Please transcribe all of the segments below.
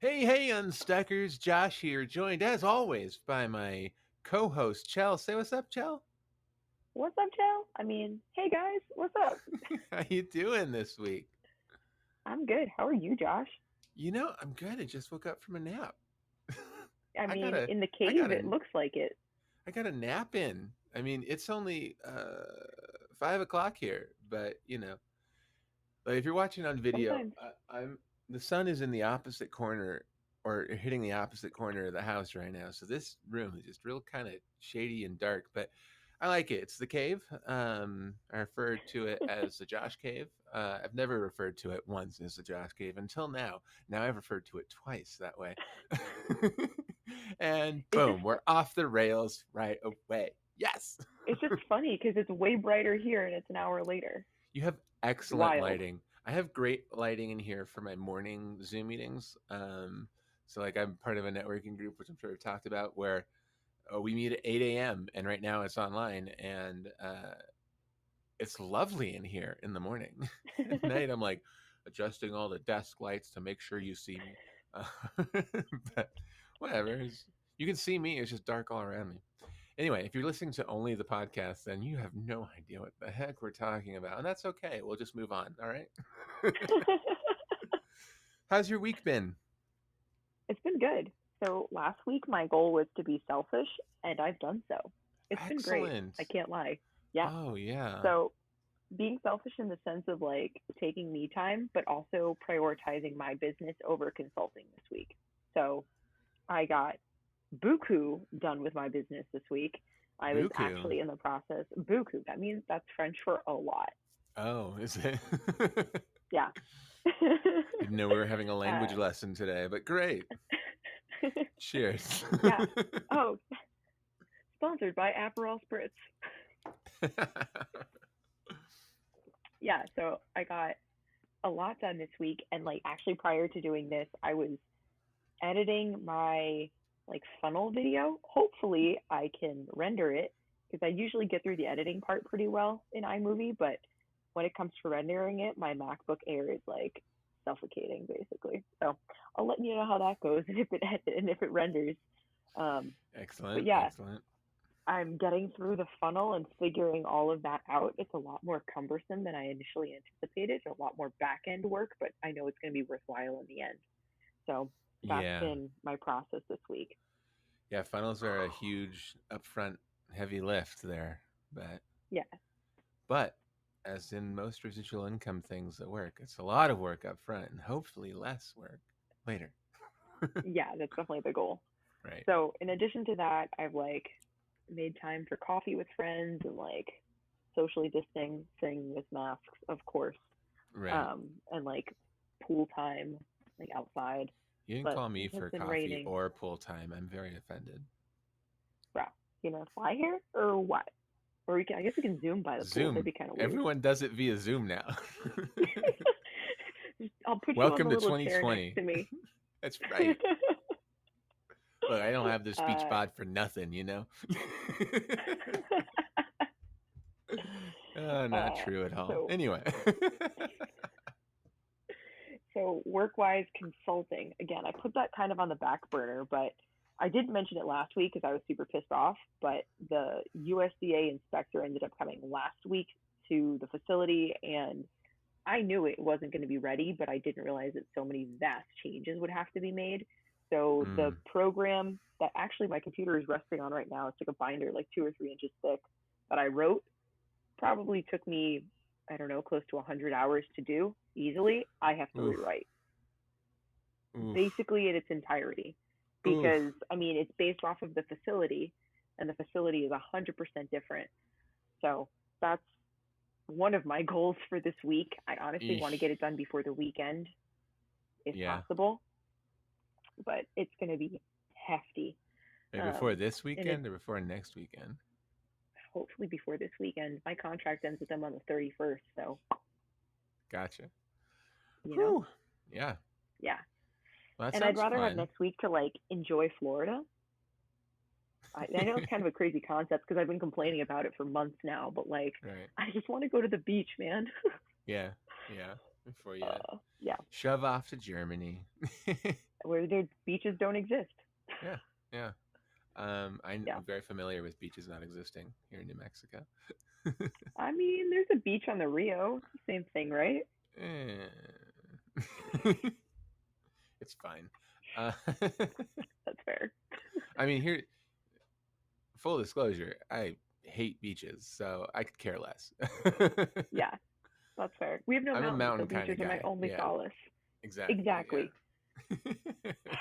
Hey, unstuckers! Josh here, joined as always by my co-host Cel. Say what's up, Cel. What's up, Cel? Hey guys, what's up? How you doing this week? I'm good. How are you, Josh? I'm good. I just woke up from a nap. I got a, In the I got cave, it a, looks like it. I got a nap in. It's only 5 o'clock here, but like if you're watching on video, Sometimes, I'm the sun is in the opposite corner or hitting the opposite corner of the house right now. So this room is just real kind of shady and dark, but I like it. It's the cave. I refer to it as the Josh Cave. I've never referred to it once as the Josh Cave until now. Now I've referred to it twice that way. And it's just boom, we're off the rails right away. Yes. it's just funny because it's way brighter here and it's an hour later. You have It's excellent wild. lighting. I have great lighting in here for my morning Zoom meetings. So like I'm part of a networking group, which I'm sure we've talked about, where we meet at 8 a.m. and right now it's online, and it's lovely in here in the morning. At night, I'm like adjusting all the desk lights to make sure you see me. But whatever, you can see me. It's just dark all around me. Anyway, if you're listening to only the podcast, then you have no idea what the heck we're talking about. And that's okay. We'll just move on. All right. How's your week been? It's been good. So last week my goal was to be selfish, and I've done so. It's been great. I Excellent. can't lie. Yeah. Oh, yeah. So being selfish in the sense of like taking me time, but also prioritizing my business over consulting this week. So I got buku done with my business this week. I was Buku. actually in the process. Buku, that means that's French for a lot. Oh, is it? Yeah. Didn't know we were having a language uh, lesson today, but great. Cheers. yeah. Oh, sponsored by Aperol Spritz. Yeah, so I got a lot done this week, and like actually prior to doing this, I was editing my like funnel video. Hopefully, I can render it because I usually get through the editing part pretty well in iMovie, but when it comes to rendering it, my MacBook Air is like suffocating basically. So I'll let you know how that goes and if it renders. Um, but Excellent. yeah, Excellent. I'm getting through the funnel and figuring all of that out. It's a lot more cumbersome than I initially anticipated, a lot more back end work, but I know it's going to be worthwhile in the end. So that's Yeah. been my process this week. Yeah. Funnels are a huge upfront heavy lift there. But Yeah, But as in most residual income things that work, it's a lot of work up front and hopefully less work later. yeah, that's definitely the goal. Right. So in addition to that, I've like made time for coffee with friends and like socially distancing with masks, of course, Right. and like pool time, like outside. You didn't But call me it has for been coffee raining. or pool time. I'm very offended. Wow, you know, fly here or what? Or I guess we can zoom by the pool. That'd Zoom. be kind of weird. Everyone does it via Zoom now. I'll put you on the Welcome to little chair next 2020. to me. That's right. Look, I don't have the speech uh, pod for nothing. Not uh, true at all. so Anyway. so work-wise consulting. Again, I put that kind of on the back burner, but I did mention it last week because I was super pissed off. But the USDA inspector ended up coming last week to the facility, and I knew it wasn't going to be ready, but I didn't realize that so many vast changes would have to be made. So the Mm, program that actually my computer is resting on right now, it's like a binder, like 2 or 3 inches thick, that I wrote, probably took me, I don't know, close to 100 hours to do easily. I have to oof. rewrite Oof. basically in its entirety Oof. because it's based off of the facility, and the facility is 100% different. So that's one of my goals for this week. I honestly want to Eesh. get it done before the weekend if Yeah. possible, but it's going to be hefty. Wait, before Um, this and it weekend or before next weekend? hopefully before this weekend. My contract ends with them on the 31st, so Gotcha. you know, Whew. Yeah. yeah. Well, that And I'd sounds rather have fun. next week to like enjoy Florida. I know it's kind of a crazy concept because I've been complaining about it for months now, but like Right. I just want to go to the beach, man. Yeah. Yeah. Before you Yeah, shove off to Germany. where the beaches don't exist. Yeah, yeah. I'm Yeah. very familiar with beaches not existing here in New Mexico. I mean, there's a beach on the Rio. It's the same thing, right? Eh. It's fine. Uh, That's fair. I mean, here, full disclosure, I hate beaches, so I could care less. Yeah, that's fair. We have no I'm a mountains, so mountain kind of beaches are my guy. only Yeah, solace. exactly. Exactly. Yeah.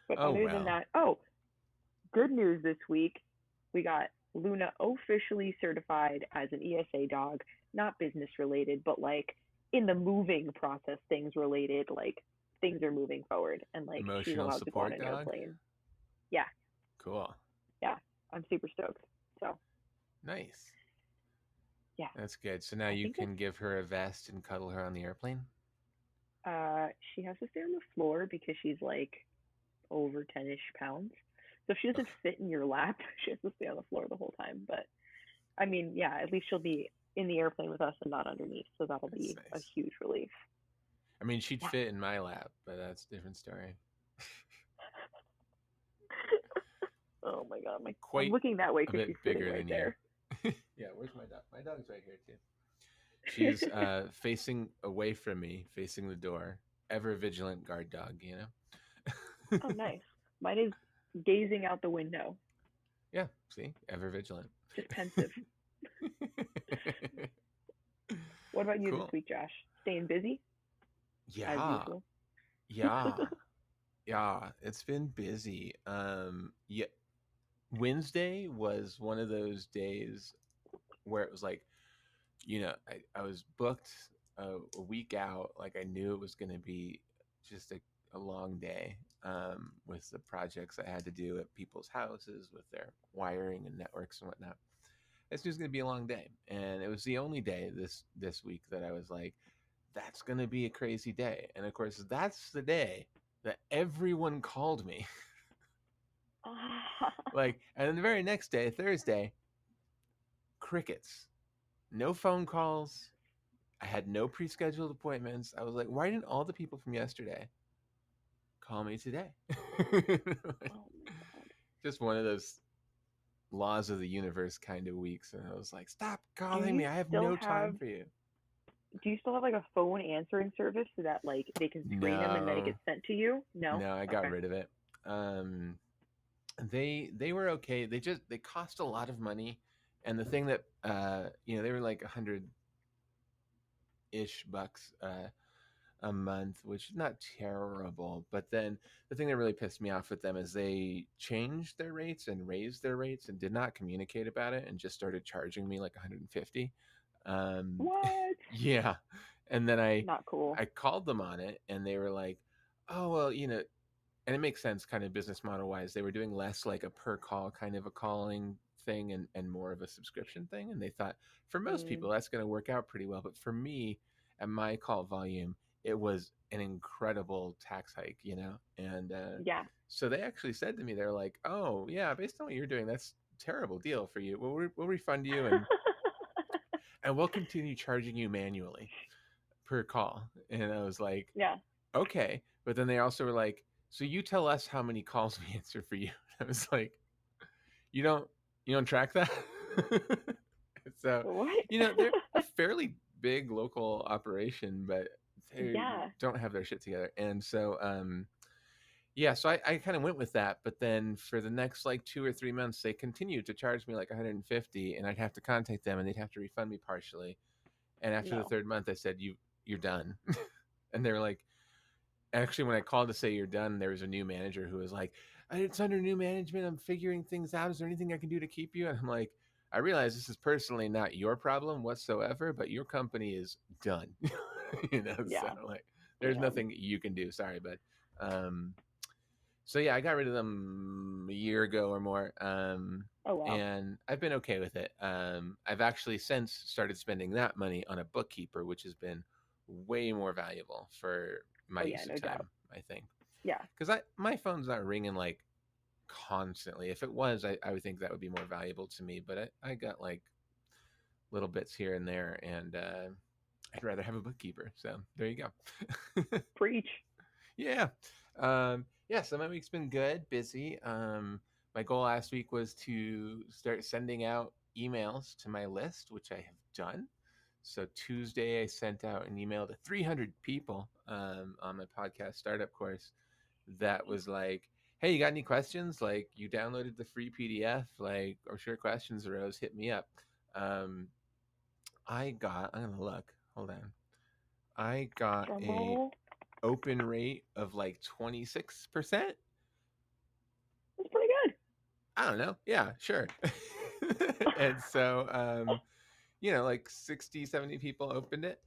But Oh other than well. that, oh, good news this week. We got Luna officially certified as an ESA dog, not business related, but like in the moving process, things related, like things are moving forward and like she's Emotional allowed to go on support an dog. airplane. Yeah, Cool. yeah. I'm super stoked. So, Nice. yeah, That's good. So now I you think can give her a vest and cuddle her on the airplane. she has to stay on the floor because she's like over 10-ish pounds. So if she doesn't fit in your lap, she has to stay on the floor the whole time. But I mean, yeah, at least she'll be in the airplane with us and not underneath. So that'll That's be a nice. huge relief. I mean, she'd Yeah. fit in my lap, but that's a different story. Oh my god, I'm Quite looking that way a because she's bit sitting bigger right than you. there. Yeah, where's my dog? My dog's right here too. She's facing away from me, facing the door. Ever vigilant guard dog, you know? Oh, nice. Mine is gazing out the window, Yeah, see? Ever vigilant. just pensive. What about you this Cool. week, Josh? Staying busy as Yeah, usual. yeah, yeah. It's been busy. Yeah, Wednesday was one of those days where it was like, I was booked a week out. Like I knew it was going to be just a long day with the projects I had to do at people's houses with their wiring and networks and whatnot. This was going to be a long day, and it was the only day this week that I was like, "That's going to be a crazy day." And of course, that's the day that everyone called me. Like, and then the very next day, Thursday, crickets, no phone calls. I had no pre-scheduled appointments. I was like, why didn't all the people from yesterday call me today? Like, Oh my god. just one of those laws of the universe kind of weeks. And I was like, stop Do calling me. you I have still no time have for you. do you still have like a phone answering service so that like they can screen them and then it No, gets sent to you? No? no, I got Okay. rid of it. Um, they were okay. They cost a lot of money, and the thing that they were like 100-ish bucks a month, which is not terrible. But then the thing that really pissed me off with them is they changed their rates and raised their rates and did not communicate about it and just started charging me like 150. Um, What? yeah, and then I Not cool. I called them on it and they were like, "Oh well, and it makes sense kind of business model wise. They were doing less like a per call kind of a calling thing and more of a subscription thing. And they thought for most Mm, people that's going to work out pretty well. But for me, at my call volume, it was an incredible tax hike. And yeah. so they actually said to me, they're like, oh, yeah, based on what you're doing, that's a terrible deal for you. We'll refund you and we'll continue charging you manually per call. And I was like, Yeah. okay. But then they also were like, so you tell us how many calls we answer for you. I was like, you don't you don't track that? So, What? they're a fairly big local operation, but they Yeah. don't have their shit together. And so yeah, so I kind of went with that, but then for the next like 2 or 3 months, they continued to charge me like 150, and I'd have to contact them, and they'd have to refund me partially. And after the No. third month, I said, you're done," and they were like, actually, when I called to say you're done, there was a new manager who was like, it's under new management. I'm figuring things out. Is there anything I can do to keep you? And I'm like, I realize this is personally not your problem whatsoever, but your company is done. So Yeah. like, there's Damn. nothing you can do. Sorry, but um, so yeah, I got rid of them a year ago or more. Oh wow. And I've been okay with it. I've actually since started spending that money on a bookkeeper, which has been way more valuable for my Oh yeah, use of no doubt. time, I think. Yeah. Because my phone's not ringing like constantly. If it was, I would think that would be more valuable to me. But I got like little bits here and there, and I'd rather have a bookkeeper. So there you go. Preach. Yeah. Yeah, so my week's been good, busy. My goal last week was to start sending out emails to my list, which I have done. So Tuesday, I sent out an email to 300 people on my podcast startup course that was like, "Hey, you got any questions? Like, you downloaded the free PDF. Like, I'm sure questions arose. Hit me up." Um, I'm gonna look. Hold on. I got Drum a roll. open rate of like 26%. That's pretty I don't know. Yeah, sure. good. And so, like 60, 70 people opened it.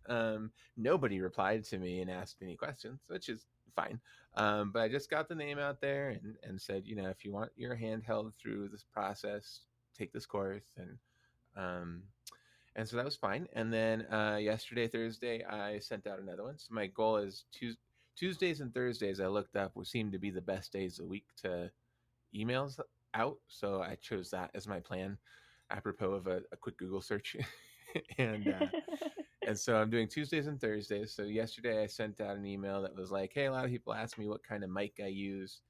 Nobody replied to me and asked any questions, which is fine. But I just got the name out there and said, if you want your hand held through this process, take this course. Um, and so that was fine. And then yesterday, Thursday, I sent out another one. So my goal is Tuesdays and Thursdays, I looked up, would seem to be the best days a week to emails out. So I chose that as my plan, apropos of a quick Google search. and uh, and so I'm doing Tuesdays and Thursdays. So yesterday I sent out an email that was like, "Hey, a lot of people ask me what kind of mic I use.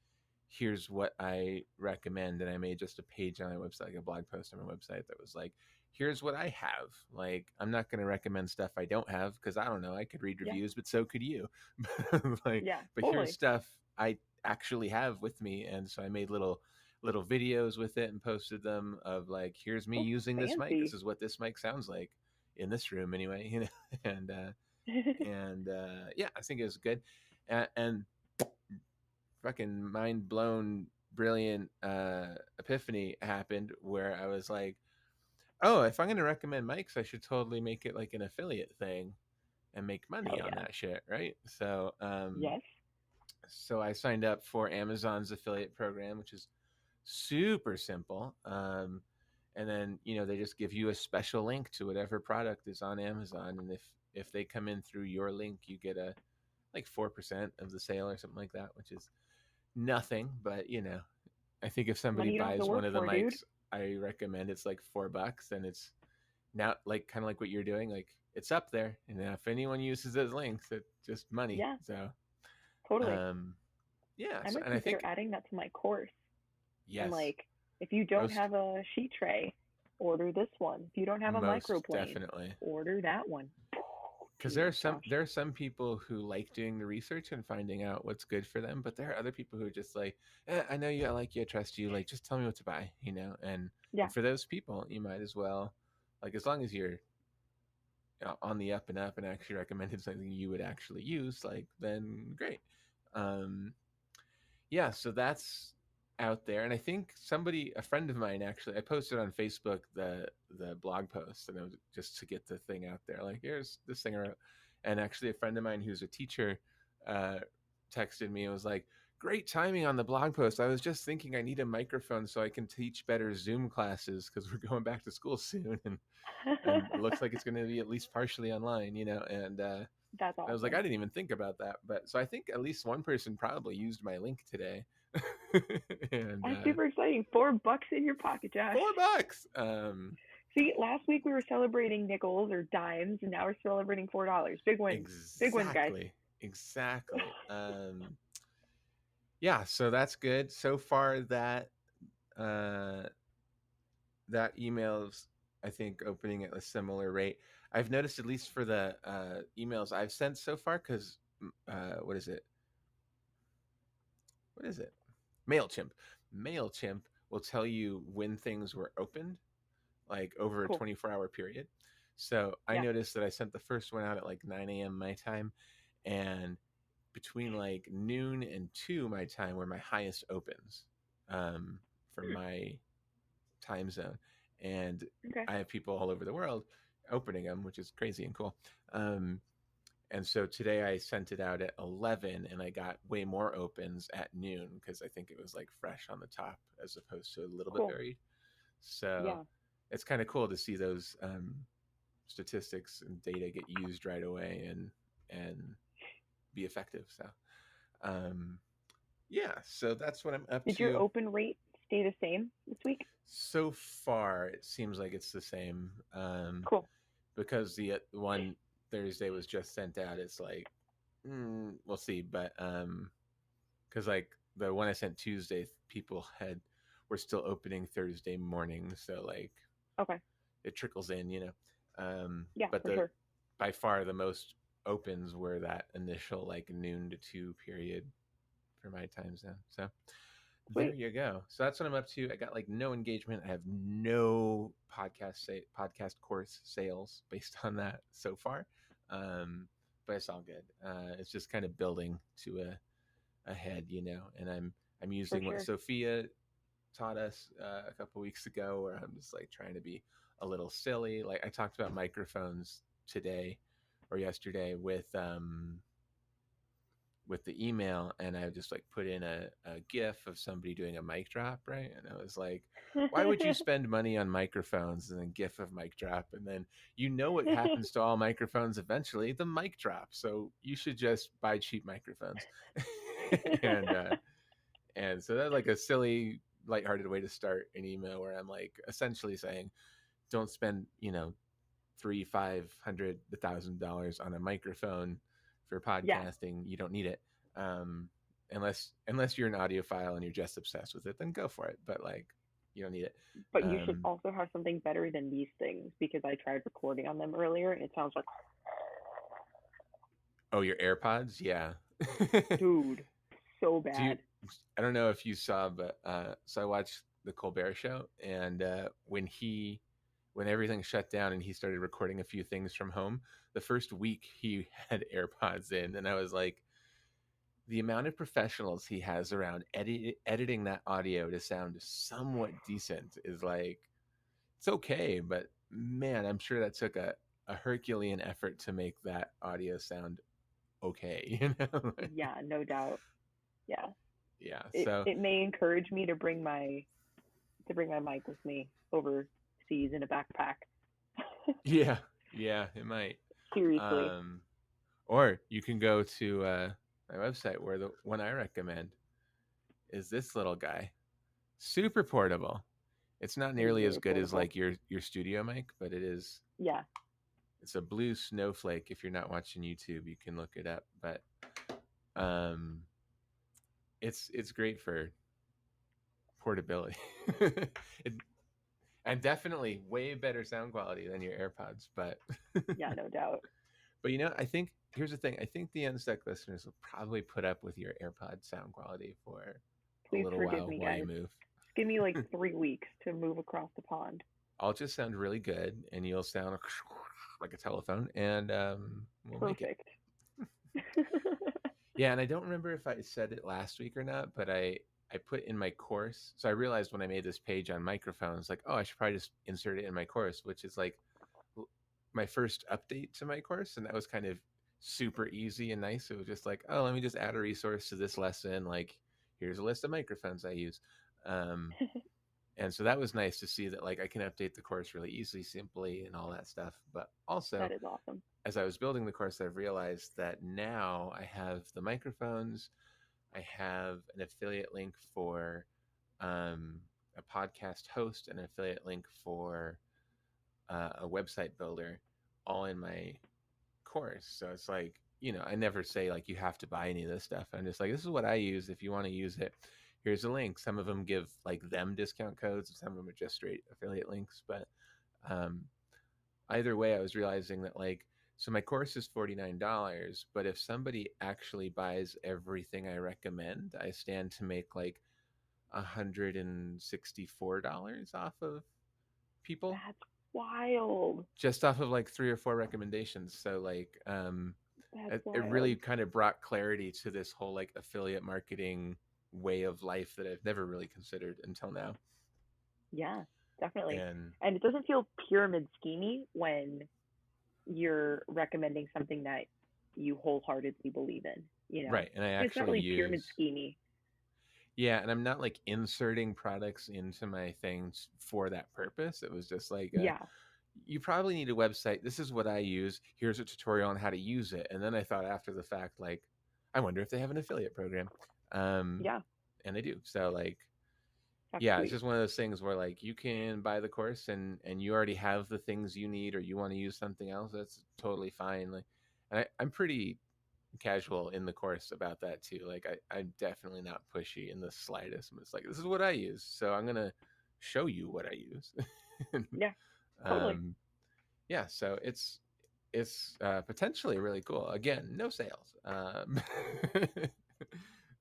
Here's what I recommend." And I made just a page on my website, like a blog post on my website that was like, "Here's what I have." Like, I'm not going to recommend stuff I don't have because I don't know. I could read Yeah. reviews, but so could you. like, Yeah. but here's Totally. stuff I actually have with me, and so I made little videos with it and posted them of like, here's me Oh, using this mic. This fancy. is what this mic sounds like in this room anyway, and yeah, I think it was good. And fucking mind blown, brilliant epiphany happened where I was like, oh, if I'm going to recommend mics, I should totally make it like an affiliate thing and make money Hell on yeah. that shit, right? So Yes. so I signed up for Amazon's affiliate program, which is super simple. And then they just give you a special link to whatever product is on Amazon, and if they come in through your link, you get a like 4% of the sale or something like that, which is nothing. But I think if somebody Money you don't have to buys one work of the for, dude. mics, I recommend it's like $4, and it's now like kind of like what you're doing, like it's up there, and if anyone uses those links, it's just money. Yeah, So totally. um yeah, I so might and I consider think adding that to my course. And yes, like, if you don't most have a sheet tray, order this one. If you don't have a most microplane, definitely. order that one. Because Jesus, Josh. there are some people who like doing the research and finding out what's good for them, but there are other people who are just like, I know you, I like you, I trust you, like just tell me what to buy, Yeah, and for those people, you might as well, like, as long as you're on the up and up and actually recommended something you would actually use, like, then great. um yeah, so that's out there. And I think a friend of mine, actually, I posted on Facebook the blog post, and it was just to get the thing out there, like, here's this thing I wrote. And actually a friend of mine who's a teacher uh texted me and was like, great timing on the blog post. I was just thinking I need a microphone so I can teach better Zoom classes because we're going back to school soon, and it looks like it's going to be at least partially online, and that's I was like, I awesome. didn't even think about that. But so I think at least one person probably used my link today. and That's super exciting. $4 in your pocket, Josh. $4. See, last week we were celebrating nickels or dimes, and now we're celebrating $4. Big wins. Big wins, guys. Exactly. Exactly. Yeah, so that's good. So far uh that email's, I think, opening at a similar rate. I've noticed, at least for the emails I've sent so far, because what is it? What is it? MailChimp. MailChimp will tell you when things were opened, like over a Cool. 24-hour period. So I Yeah. noticed that I sent the first one out at like 9 a.m. my time, and between like noon and 2 my time were my highest opens for Hmm. my time zone. And Okay. I have people all over the world opening them, which is crazy and cool. Um, and so today I sent it out at 11, and I got way more opens at noon because I think it was like fresh on the top as opposed to a little bit Cool. buried. So Yeah. it's kind of cool to see those statistics and data get used right away and be effective. So um, yeah, so that's what I'm up Did your to. open rate stay the same this week? So far, it seems like it's the same, Cool. because the one Thursday was just sent out. It's like, we'll see, but because like the one I sent Tuesday, people were still opening Thursday morning, so like Okay. it trickles in, you know. Yeah, But for the sure. by far the most opens were that initial like noon to 2 period for my time zone. So there Sweet. you go. So that's what I'm up to. I got like no engagement. I have no podcast course sales based on that so far. Um, but it's all good. It's just kind of building to a head, you know. And I'm For using what sure. Sophia taught us a couple weeks ago, where I'm just like trying to be a little silly. Like I talked about microphones today or yesterday with the email, and I just like put in a gif of somebody doing a mic drop, right? And I was like, why would you spend money on microphones, and then gif of mic drop, and then you know what happens to all microphones eventually, the mic drop. So you should just buy cheap microphones. and and so that's like a silly lighthearted way to start an email, where I'm like essentially saying don't spend, you know, 300, 500, $1,000 on a microphone for Yeah, podcasting. You don't need it. Um, unless you're an audiophile and you're just obsessed with it, then go for it. But like, you don't need it. but you should Um, also have something better than these things because I tried recording on them earlier and it sounds like, oh, your AirPods, yeah. dude, so Do you? bad. I don't know if you saw, but so I watched the Colbert Show, and when everything shut down and he started recording a few things from home, the first week he had AirPods in, and I was like, the amount of professionals he has around editing that audio to sound somewhat decent is like, it's okay, but man, I'm sure that took a Herculean effort to make that audio sound okay, you know? Yeah, no doubt. Yeah. Yeah, It so it may encourage me to bring my mic with me overseas in a backpack. yeah, yeah, it might. Seriously. Um, or you can go to my website, where the one I recommend is this little guy, super portable. It's not It is nearly as very good as portable. like your studio mic, but it is. Yeah. It's a blue snowflake. If you're not watching YouTube, you can look it up. But um, it's great for portability. it, and definitely way better sound quality than your AirPods. Yeah, no doubt. But you know, I think here's the thing. I think the Unstuck listeners will probably put up with your AirPod sound quality for a Please little forgive while me, you guys. move. Just give me like 3 weeks to move across the pond. I'll just sound really good, and you'll sound like a telephone, and we'll make it. Perfect. Yeah, and I don't remember if I said it last week or not, but I put in my course. So I realized when I made this page on microphones, like, oh, I should probably just insert it in my course, which is like my first update to my course, and that was kind of super easy and nice. It was just like, oh, let me just add a resource to this lesson. Like, here's a list of microphones I use. Um, and so that was nice to see that like I can update the course really easily, simply, and all that stuff. But also, That is awesome. as I was building the course, I've realized that now I have the microphones, I have an affiliate link for a podcast host, and an affiliate link for a website builder, all in my course. So it's like, you know, I never say like you have to buy any of this stuff. I'm just like, this is what I use. If you want to use it, here's a link. Some of them give like them discount codes, and some of them are just straight affiliate links. But um, either way, I was realizing that like, so my course is $49, but if somebody actually buys everything I recommend, I stand to make like $164 off of people, That's wild. just off of like 3 or 4 recommendations. So like That's it really wild. kind of brought clarity to this whole like affiliate marketing way of life that I've never really considered until now. Yeah, definitely. And And it doesn't feel pyramid schemy when you're recommending something that you wholeheartedly believe in, you know? right, and I It's not actually really pyramid use, schemy. yeah, and I'm not like inserting products into my things for that purpose. It was just like Yeah. you probably need a website. This is what I use. Here's a tutorial on how to use it. And then I thought after the fact, like, I wonder if they have an affiliate program. Um, Yeah. and they do. So like, That's yeah, it's sweet. just one of those things where like you can buy the course, and you already have the things you need, or you want to use something else. That's totally fine. Like, and I'm pretty casual in the course about that too. Like I'm definitely not pushy in the slightest. It's like this is what I use, so I'm gonna show you what I use. And, Yeah, totally. um, yeah, so it's potentially really cool. Again, no sales,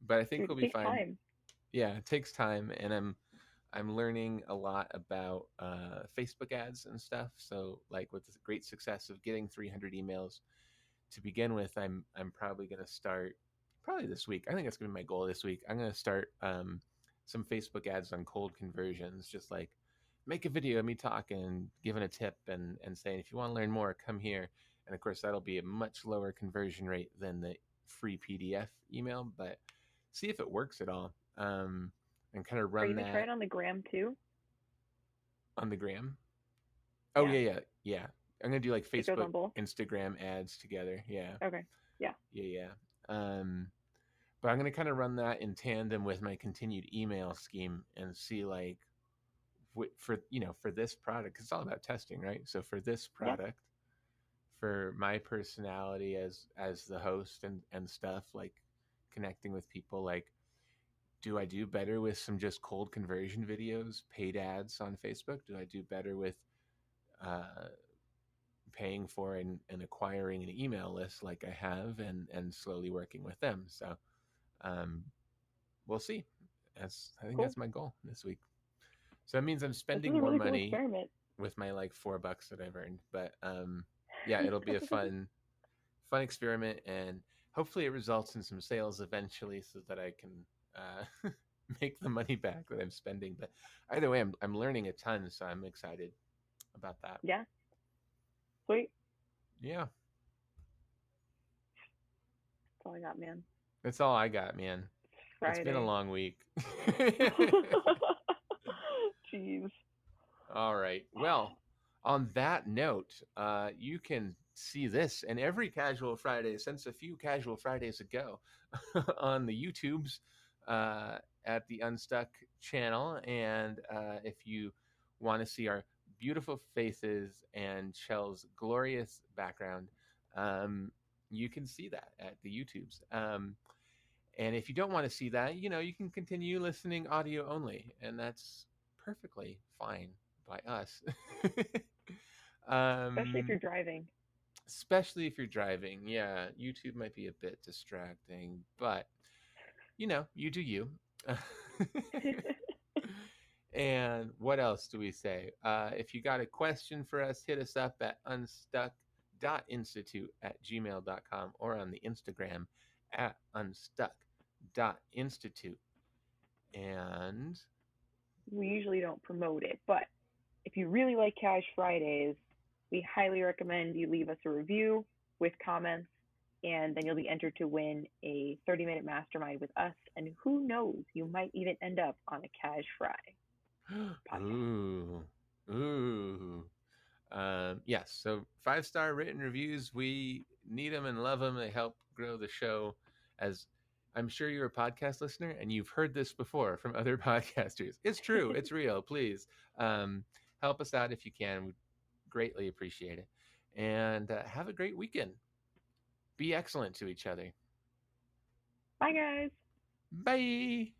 but I think Dude, we'll it be takes fine. time. Yeah, it takes time, and I'm learning a lot about Facebook ads and stuff. So, like with the great success of getting 300 emails to begin with, I'm probably going to start probably this week. I think that's going to be my goal this week. I'm going to start some Facebook ads on cold conversions, just like make a video of me talking, giving a tip, and saying if you want to learn more, come here. And of course, that'll be a much lower conversion rate than the free PDF email, but see if it works at all. And kind of Are you run gonna try that it on the gram too? on the gram. Oh Yeah, yeah, yeah, yeah. I'm gonna do like it goes Facebook, on both. Instagram ads together. Yeah, Okay. Yeah. yeah, yeah. But I'm gonna kind of run that in tandem with my continued email scheme and see like for for this product, 'cause it's all about testing, right? So for this Yeah. product, for my personality as the host and stuff, like connecting with people, like do I do better with some just cold conversion videos, paid ads on Facebook? Do I do better with uh, paying for and acquiring an email list like I have and slowly working with them? So um, we'll see. I think Cool. that's my goal this week. So that means I'm This is spending a more really cool money experiment. with my like $4 that I've earned. But yeah, it'll be a fun experiment, and hopefully it results in some sales eventually, so that I can make the money back that I'm spending. But either way, I'm learning a ton, so I'm excited about that. Yeah. Sweet. Yeah, That's all I got, man. that's all I got, man. It's It's been a Friday. long week. Jeez. All right. Well, on that note, you can see this and every Casual Friday since a few Casual Fridays ago on the YouTubes uh, at the Unstuck channel. And if you want to see our beautiful faces and Chel's glorious background, you can see that at the YouTubes. And if you don't want to see that, you can continue listening audio only, and that's perfectly fine by us. Especially if um, you're driving. especially if you're driving. Yeah, YouTube might be a bit distracting, but you do you. And what else do we say? If you got a question for us, hit us up at unstuck.institute@gmail.com or on the Instagram at unstuck.institute. And We usually don't promote it, but if you really like Cash Fridays, we highly recommend you leave us a review with comments, and then you'll be entered to win a 30-minute mastermind with us. And who knows, you might even end up on a Cash Fry podcast. ooh, ooh. Yes, so 5-star written reviews. We need them and love them. They help grow the show. As I'm sure you're a podcast listener and you've heard this before from other podcasters. It's true. It's real. Please um, help us out if you can. We'd greatly appreciate it. And have a great weekend. Be excellent to each other. Bye, guys. Bye.